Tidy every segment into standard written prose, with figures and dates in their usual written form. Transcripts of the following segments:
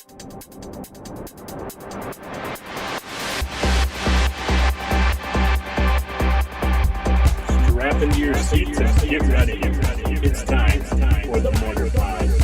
Strap into your seats and get ready. It's time for the Mortarpod.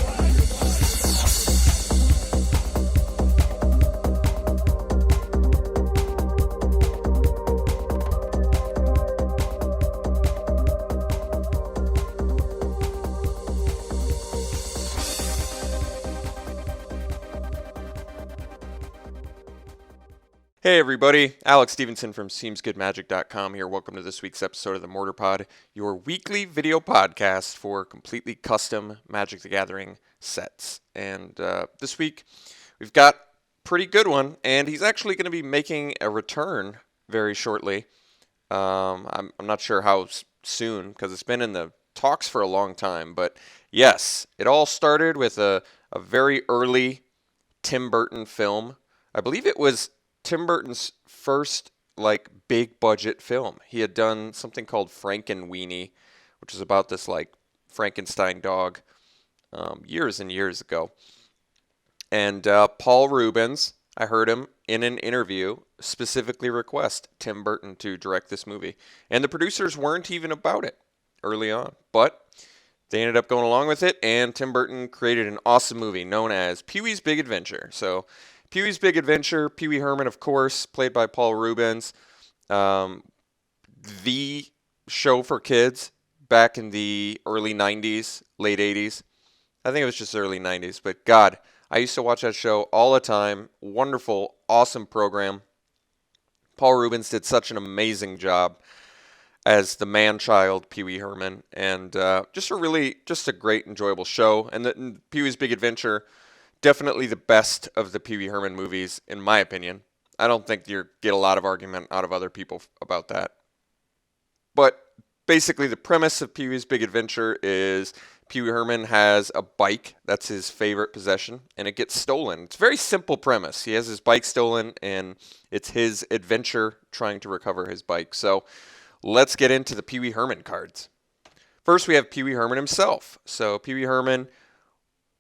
Hey everybody, Alex Stephenson from SeemsGoodMagic.com here. Welcome to this week's episode of the Mortarpod, your weekly video podcast for completely custom Magic the Gathering sets. And this week we've got a pretty good one, and he's actually going to be making a return very shortly. I'm not sure how soon, because it's been in the talks for a long time. But yes, it all started with a very early Tim Burton film. I believe it was Tim Burton's first big budget film. He had done something called Frankenweenie, which is about this Frankenstein dog years and years ago. And Paul Rubens, I heard him in an interview specifically request Tim Burton to direct this movie. And the producers weren't even about it early on, but they ended up going along with it, and Tim Burton created an awesome movie known as Pee-wee's Big Adventure. So Pee-wee's Big Adventure, Pee-wee Herman, of course, played by Paul Rubens. The show for kids back in the early 90s, late 80s. I think it was just early 90s, but God, I used to watch that show all the time. Wonderful, awesome program. Paul Rubens did such an amazing job as the man-child Pee-wee Herman, and just a great, enjoyable show. And Pee-wee's Big Adventure, definitely the best of the Pee-wee Herman movies, in my opinion. I don't think you get a lot of argument out of other people about that. But basically, the premise of Pee-wee's Big Adventure is Pee-wee Herman has a bike. That's his favorite possession, and it gets stolen. It's a very simple premise. He has his bike stolen, and it's his adventure trying to recover his bike. So let's get into the Pee-wee Herman cards. First, we have Pee-wee Herman himself. So Pee-wee Herman,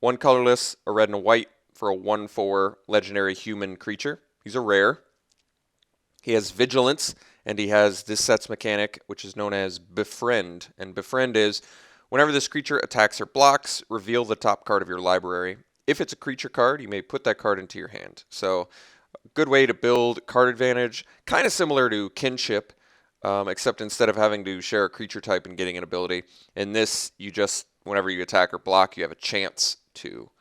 one colorless, a red and a white for a 1/4 legendary human creature. He's a rare. He has vigilance, and he has this set's mechanic, which is known as Befriend. And Befriend is, whenever this creature attacks or blocks, reveal the top card of your library. If it's a creature card, you may put that card into your hand. So a good way to build card advantage, kind of similar to Kinship, except instead of having to share a creature type and getting an ability, in this, you just, whenever you attack or block, you have a chance to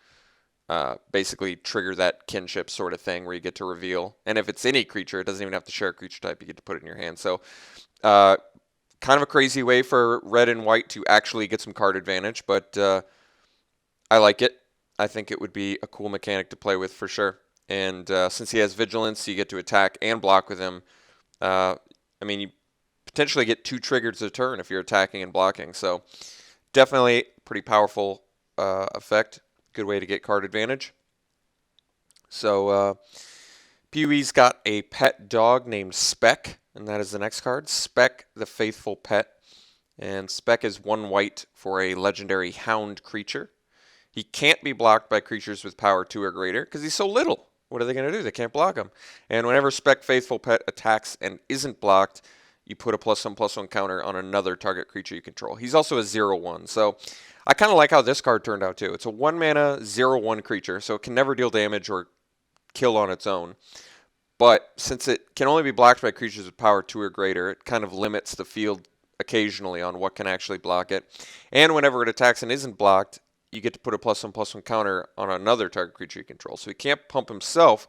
basically trigger that kinship sort of thing where you get to reveal. And if it's any creature, it doesn't even have to share a creature type. You get to put it in your hand. So kind of a crazy way for red and white to actually get some card advantage, but I like it. I think it would be a cool mechanic to play with for sure. And since he has vigilance, you get to attack and block with him. You potentially get 2 triggers a turn if you're attacking and blocking. So definitely pretty powerful effect. Good way to get card advantage. So Pee-wee's got a pet dog named Speck, and that is the next card. Speck, the faithful pet. And Speck is 1 white for a legendary hound creature. He can't be blocked by creatures with power 2 or greater because he's so little. What are they going to do? They can't block him. And whenever Speck, faithful pet, attacks and isn't blocked, you put a +1/+1 counter on another target creature you control. He's also a 0/1. So I kind of like how this card turned out too. It's a 1 mana 0/1 creature, so it can never deal damage or kill on its own. But since it can only be blocked by creatures with power 2 or greater, it kind of limits the field occasionally on what can actually block it. And whenever it attacks and isn't blocked, you get to put a +1/+1 counter on another target creature you control. So he can't pump himself,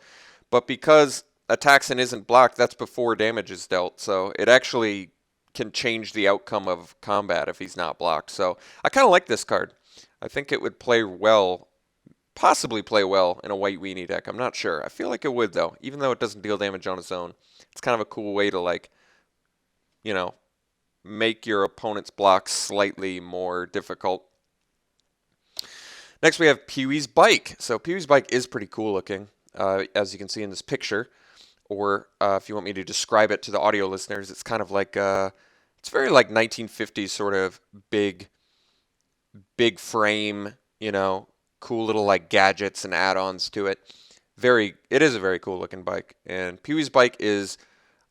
but because attacks and isn't blocked, that's before damage is dealt. So it actually can change the outcome of combat if he's not blocked. So I kind of like this card. I think it would play well, possibly play well in a white weenie deck. I'm not sure. I feel like it would, though, even though it doesn't deal damage on its own. It's kind of a cool way to, make your opponent's blocks slightly more difficult. Next, we have Pee-wee's Bike. So Pee-wee's Bike is pretty cool looking, as you can see in this picture. Or if you want me to describe it to the audio listeners, it's kind of like, it's very 1950s sort of big frame, cool little like gadgets and add-ons to it. It is a very cool looking bike. And Pee-wee's bike is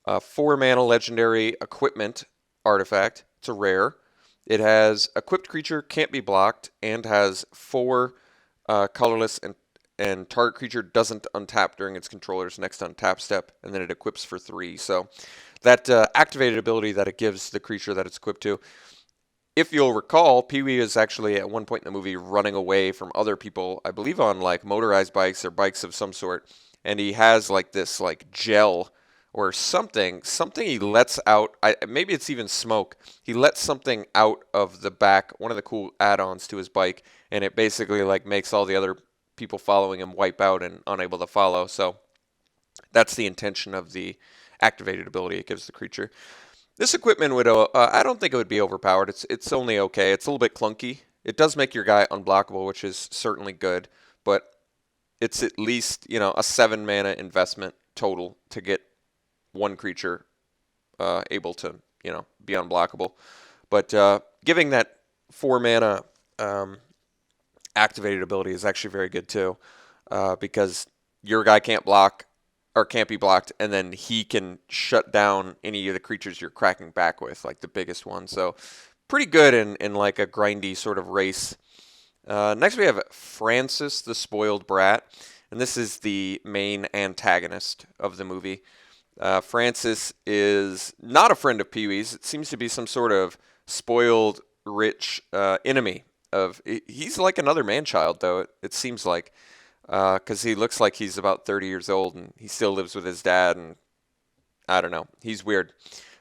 a 4-mana legendary equipment artifact. It's a rare. It has equipped creature, can't be blocked, and has 4 colorless, and target creature doesn't untap during its controller's next untap step, and then it equips for 3. So that activated ability that it gives the creature that it's equipped to. If you'll recall, Pee-wee is actually at one point in the movie running away from other people, I believe on like motorized bikes or bikes of some sort, and he has like this like gel or something he lets out. Maybe it's even smoke. He lets something out of the back, one of the cool add-ons to his bike, and it basically like makes all the other people following him wipe out and unable to follow. So that's the intention of the activated ability it gives the creature. This equipment would, I don't think it would be overpowered. It's only okay. It's a little bit clunky. It does make your guy unblockable, which is certainly good, but it's at least, a 7 mana investment total to get one creature able to, be unblockable. But giving that 4 mana activated ability is actually very good too, because your guy can't block or can't be blocked, and then he can shut down any of the creatures you're cracking back with, like the biggest one. So pretty good in like a grindy sort of race. Next we have Francis the Spoiled Brat, and this is the main antagonist of the movie. Francis is not a friend of Pee-wee's. It seems to be some sort of spoiled, rich enemy of. He's like another man-child, though, it seems like. Because he looks like he's about 30 years old, and he still lives with his dad, and I don't know. He's weird.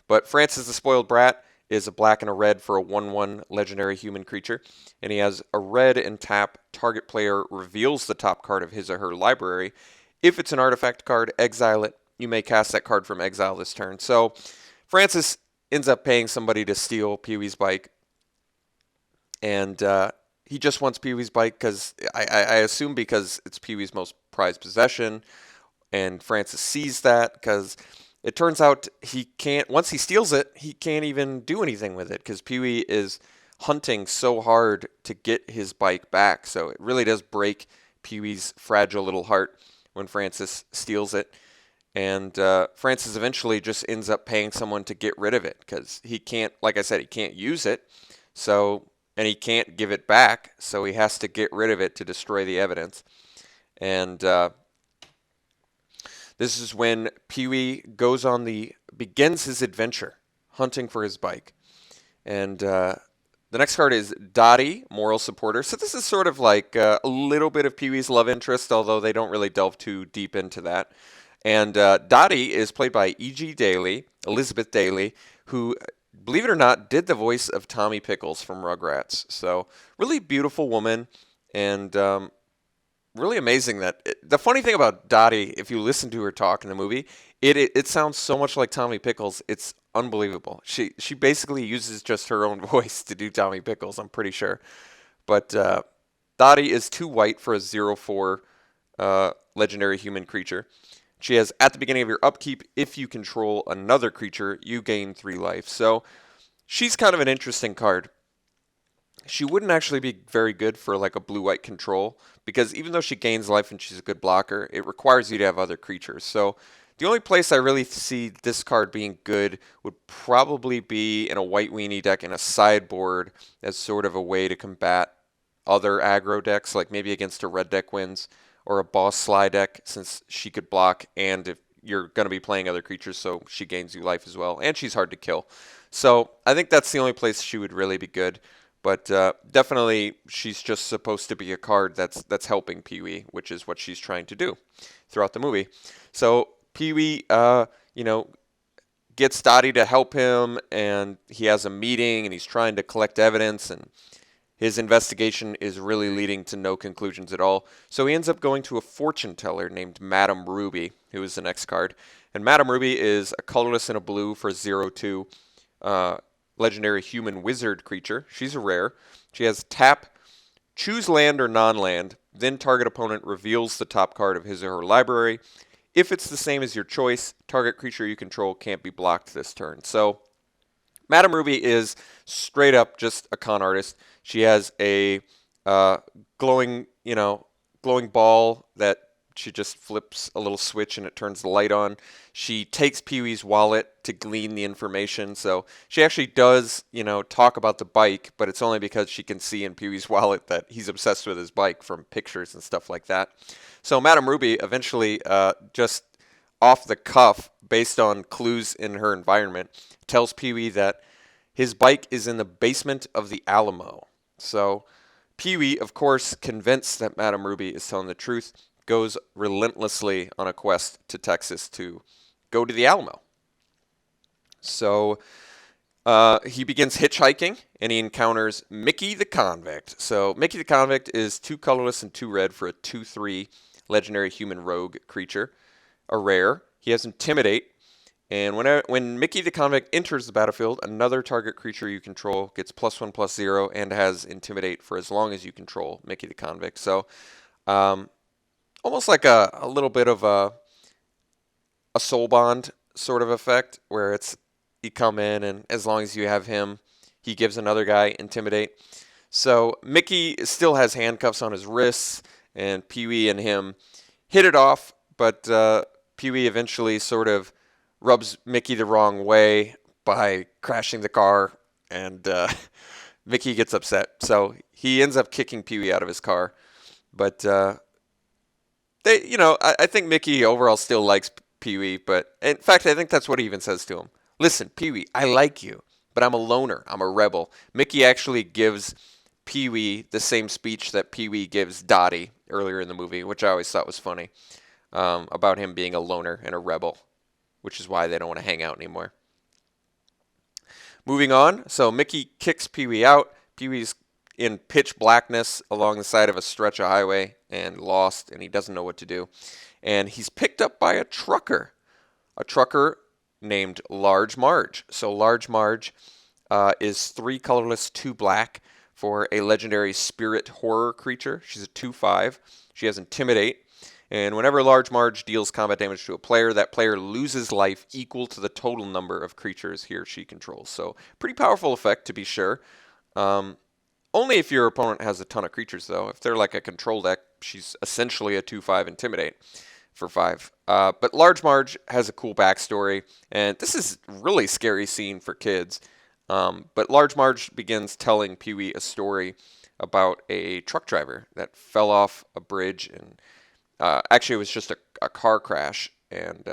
But Francis the Spoiled Brat is a black and a red for a 1/1 legendary human creature, and he has a red and tap. Target player reveals the top card of his or her library. If it's an artifact card, exile it. You may cast that card from exile this turn. So Francis ends up paying somebody to steal Pee-wee's bike, and he just wants Pee-wee's bike because I assume because it's Pee-wee's most prized possession, and Francis sees that because it turns out he can't. Once he steals it, he can't even do anything with it because Pee-wee is hunting so hard to get his bike back. So it really does break Pee-wee's fragile little heart when Francis steals it, and Francis eventually just ends up paying someone to get rid of it because he can't. Like I said, he can't use it. So. And he can't give it back, so he has to get rid of it to destroy the evidence. And this is when Pee-wee begins his adventure, hunting for his bike. And the next card is Dottie, Moral Supporter. So this is sort of like a little bit of Pee-wee's love interest, although they don't really delve too deep into that. And Dottie is played by E.G. Daly, Elizabeth Daly, who, believe it or not, did the voice of Tommy Pickles from Rugrats. So really beautiful woman, and really amazing that the funny thing about Dottie, if you listen to her talk in the movie, it sounds so much like Tommy Pickles. It's unbelievable. She basically uses just her own voice to do Tommy Pickles, I'm pretty sure. But Dottie is 2 white for a 0/4 legendary human creature. She has, at the beginning of your upkeep, if you control another creature, you gain 3 life. So she's kind of an interesting card. She wouldn't actually be very good for like a blue-white control, because even though she gains life and she's a good blocker, it requires you to have other creatures. So the only place I really see this card being good would probably be in a white weenie deck in a sideboard as sort of a way to combat other aggro decks, like maybe against a red deck wins, or a boss sly deck, since she could block, and if you're going to be playing other creatures, so she gains you life as well, and she's hard to kill. So I think that's the only place she would really be good. But definitely, she's just supposed to be a card that's helping Pee-wee, which is what she's trying to do throughout the movie. So Pee-wee, gets Dottie to help him, and he has a meeting, and he's trying to collect evidence, and his investigation is really leading to no conclusions at all. So he ends up going to a fortune teller named Madame Ruby, who is the next card. And Madame Ruby is a colorless and a blue for 0/2 legendary human wizard creature. She's a rare. She has tap, choose land or non-land, then target opponent reveals the top card of his or her library. If it's the same as your choice, target creature you control can't be blocked this turn. So Madame Ruby is straight up just a con artist. She has a glowing, glowing ball that she just flips a little switch and it turns the light on. She takes Pee-wee's wallet to glean the information. So she actually does, talk about the bike, but it's only because she can see in Pee-wee's wallet that he's obsessed with his bike from pictures and stuff like that. So Madame Ruby eventually, just off the cuff, based on clues in her environment, tells Pee-wee that his bike is in the basement of the Alamo. So Pee-wee, of course, convinced that Madame Ruby is telling the truth, goes relentlessly on a quest to Texas to go to the Alamo. So he begins hitchhiking, and he encounters Mickey the Convict. So Mickey the Convict is 2 colorless and 2 red for a 2/3 legendary human rogue creature, a rare. He has Intimidate, and when Mickey the Convict enters the battlefield, another target creature you control gets +1/+0 and has Intimidate for as long as you control Mickey the Convict. So almost like a little bit of a soul bond sort of effect, where it's you come in and as long as you have him, he gives another guy Intimidate. So Mickey still has handcuffs on his wrists, and Pee-wee and him hit it off, but Pee-wee eventually sort of rubs Mickey the wrong way by crashing the car, and Mickey gets upset. So he ends up kicking Pee-wee out of his car, but I think Mickey overall still likes Pee-wee, but in fact, I think that's what he even says to him. Listen, Pee-wee, I like you, but I'm a loner. I'm a rebel. Mickey actually gives Pee-wee the same speech that Pee-wee gives Dottie earlier in the movie, which I always thought was funny, about him being a loner and a rebel, which is why they don't want to hang out anymore. Moving on, so Mickey kicks Pee-wee out. Pee-wee's in pitch blackness along the side of a stretch of highway and lost, and he doesn't know what to do. And he's picked up by a trucker named Large Marge. So Large Marge is 3 colorless, 2 black for a legendary spirit horror creature. She's a 2/5. She has Intimidate. And whenever Large Marge deals combat damage to a player, that player loses life equal to the total number of creatures he or she controls. So pretty powerful effect, to be sure. Only if your opponent has a ton of creatures, though. If they're like a control deck, she's essentially a 2/5 Intimidate for 5. But Large Marge has a cool backstory, and this is a really scary scene for kids. But Large Marge begins telling Pee-wee a story about a truck driver that fell off a bridge, and actually it was just a car crash. And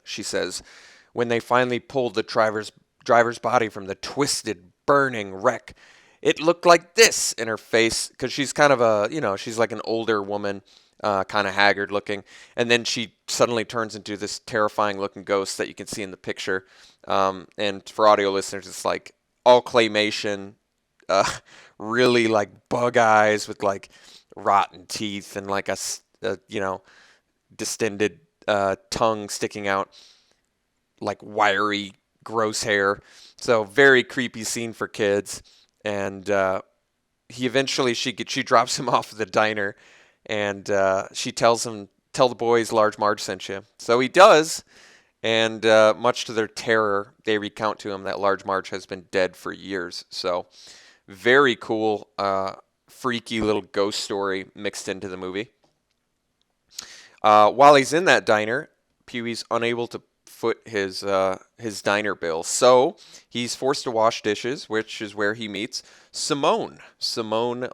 she says, when they finally pulled the driver's body from the twisted, burning wreck, it looked like this in her face, because she's kind of she's like an older woman, kind of haggard looking, and then she suddenly turns into this terrifying looking ghost that you can see in the picture. And for audio listeners, it's like all claymation, really like bug eyes with like rotten teeth and like a distended tongue sticking out, like wiry, gross hair. So very creepy scene for kids. And he eventually she drops him off at the diner, and she tells him, tell the boys Large Marge sent you. So he does, and much to their terror, they recount to him that Large Marge has been dead for years. So very cool, freaky little ghost story mixed into the movie. While he's in that diner, Pee-wee's unable to foot his diner bill, so he's forced to wash dishes, which is where he meets Simone,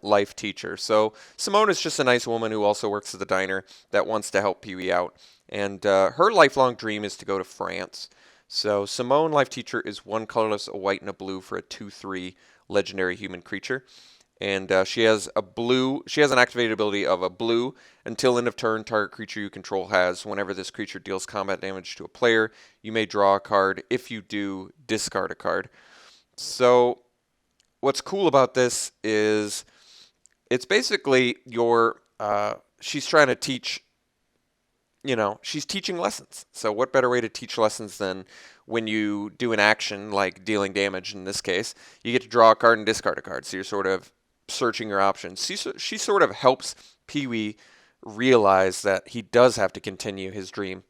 life teacher. So Simone is just a nice woman who also works at the diner that wants to help Pee-wee out, and her lifelong dream is to go to France. So Simone, life teacher, is 1 colorless, a white, and a blue for a 2/3 legendary human creature. And she has an activated ability of a blue. Until end of turn, target creature you control has. Whenever this creature deals combat damage to a player, you may draw a card. If you do, discard a card. So what's cool about this is it's basically she's trying to teach, she's teaching lessons. So what better way to teach lessons than when you do an action like dealing damage in this case, you get to draw a card and discard a card. So you're sort of searching your options. She sort of helps Pee-wee realize that he does have to continue his dream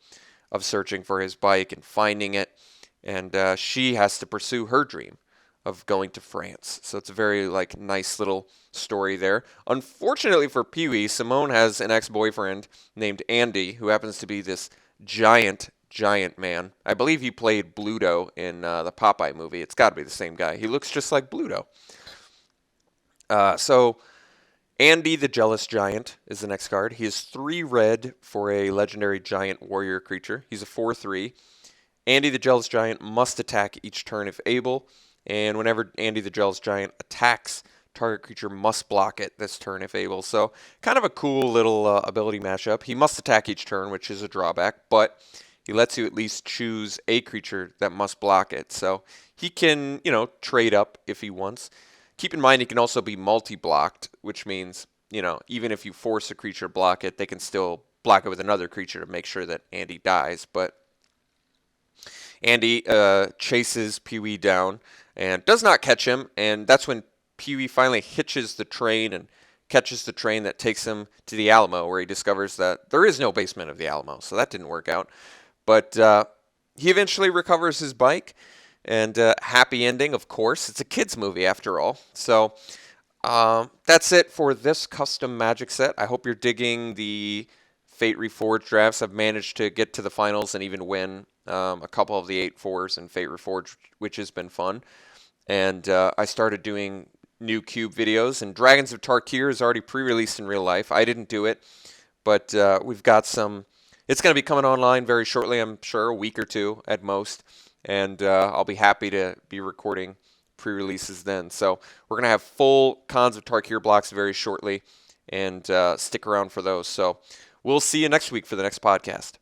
of searching for his bike and finding it, and she has to pursue her dream of going to France. So it's a very like nice little story there. Unfortunately for Pee-wee, Simone has an ex-boyfriend named Andy who happens to be this giant man. I believe he played Bluto in the Popeye movie. It's got to be the same guy. He looks just like Bluto. So Andy the Jealous Giant is the next card. He is 3 red for a legendary giant warrior creature. He's a 4/3. Andy the Jealous Giant must attack each turn if able, and whenever Andy the Jealous Giant attacks, target creature must block it this turn if able. So kind of a cool little ability mashup. He must attack each turn, which is a drawback, but he lets you at least choose a creature that must block it. So he can, trade up if he wants. Keep in mind he can also be multi-blocked, which means, even if you force a creature to block it, they can still block it with another creature to make sure that Andy dies. But Andy chases Pee-wee down and does not catch him, and that's when Pee-wee finally hitches the train and catches the train that takes him to the Alamo, where he discovers that there is no basement of the Alamo, so that didn't work out. But he eventually recovers his bike, and happy ending, of course. It's a kid's movie, after all. So that's it for this custom Magic set. I hope you're digging the Fate Reforged drafts. I've managed to get to the finals and even win a couple of the 8-4s in Fate Reforged, which has been fun. And I started doing new cube videos, and Dragons of Tarkir is already pre-released in real life. I didn't do it, but we've got some. It's going to be coming online very shortly, I'm sure, a week or 2 at most, and I'll be happy to be recording pre-releases then. So we're going to have full Cons of Tarkir blocks very shortly, and stick around for those. So we'll see you next week for the next podcast.